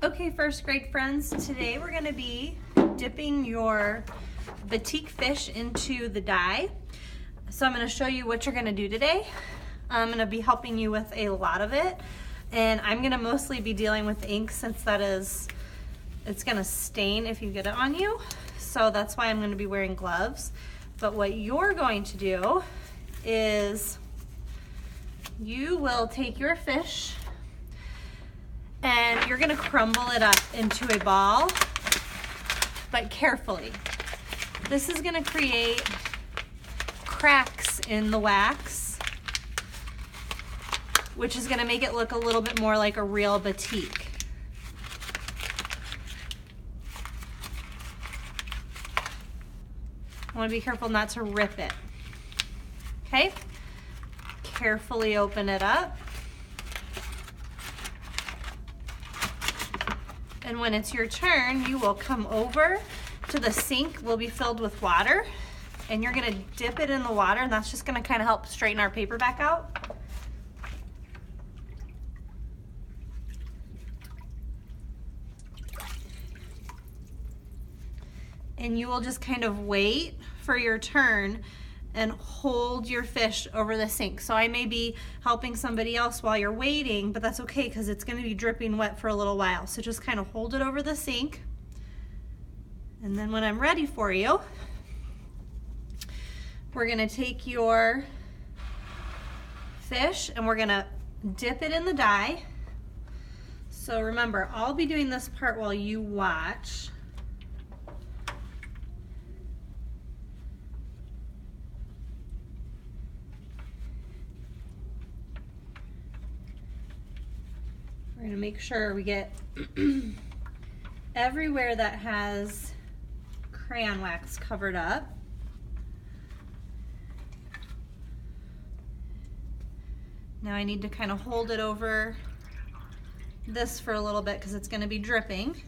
Okay, first grade friends, today we're going to be dipping your Batik fish into the dye. So I'm going to show you what you're going to do today. I'm going to be helping you with a lot of it, and I'm going to mostly be dealing with the ink since it's going to stain if you get it on you. So that's why I'm going to be wearing gloves. But what you're going to do is you will take your fish and you're gonna crumble it up into a ball, but carefully. This is gonna create cracks in the wax, which is gonna make it look a little bit more like a real batik. I wanna be careful not to rip it, okay? Carefully open it up. And when it's your turn, you will come over to the sink, will be filled with water, and you're gonna dip it in the water, and that's just gonna kind of help straighten our paper back out. And you will just kind of wait for your turn and hold your fish over the sink. So I may be helping somebody else while you're waiting, but that's okay because it's going to be dripping wet for a little while. So just kind of hold it over the sink. And then when I'm ready for you, we're going to take your fish and we're going to dip it in the dye. So remember, I'll be doing this part while you watch. We're going to make sure we get everywhere that has crayon wax covered up. Now I need to kind of hold it over this for a little bit because it's going to be dripping.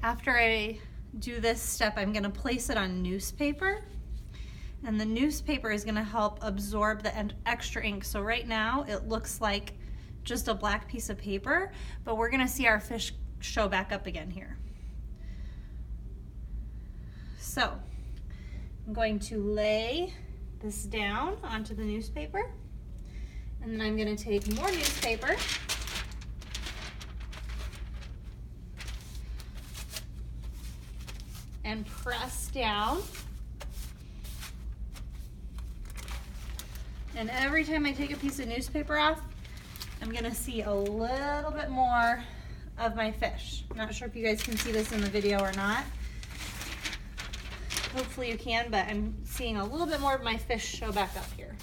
After I do this step, I'm going to place it on newspaper. And the newspaper is going to help absorb the extra ink. So right now it looks like just a black piece of paper, but we're going to see our fish show back up again here. So I'm going to lay this down onto the newspaper, and then I'm going to take more newspaper and press down. And every time I take a piece of newspaper off, I'm gonna see a little bit more of my fish. I'm not sure if you guys can see this in the video or not. Hopefully you can, but I'm seeing a little bit more of my fish show back up here.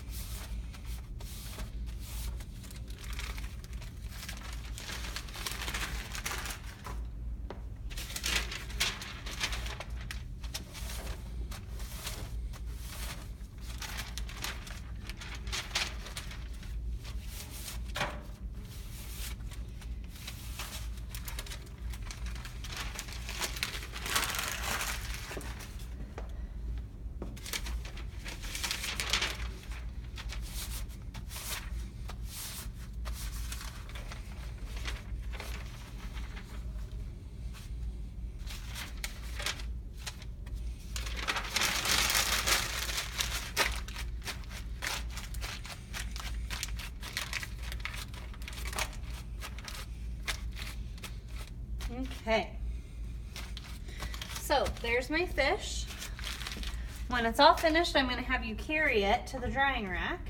Okay, so there's my fish. When it's all finished, I'm going to have you carry it to the drying rack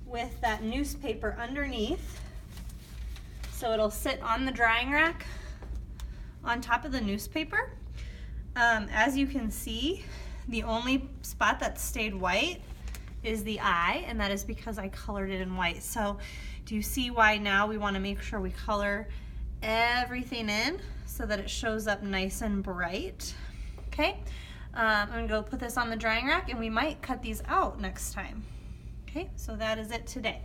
with that newspaper underneath. So it'll sit on the drying rack on top of the newspaper. As you can see, the only spot that stayed white is the eye, and that is because I colored it in white. So do you see why now we want to make sure we color everything in so that it shows up nice and bright? Okay, I'm gonna go put this on the drying rack, and we might cut these out next time. Okay, so that is it today.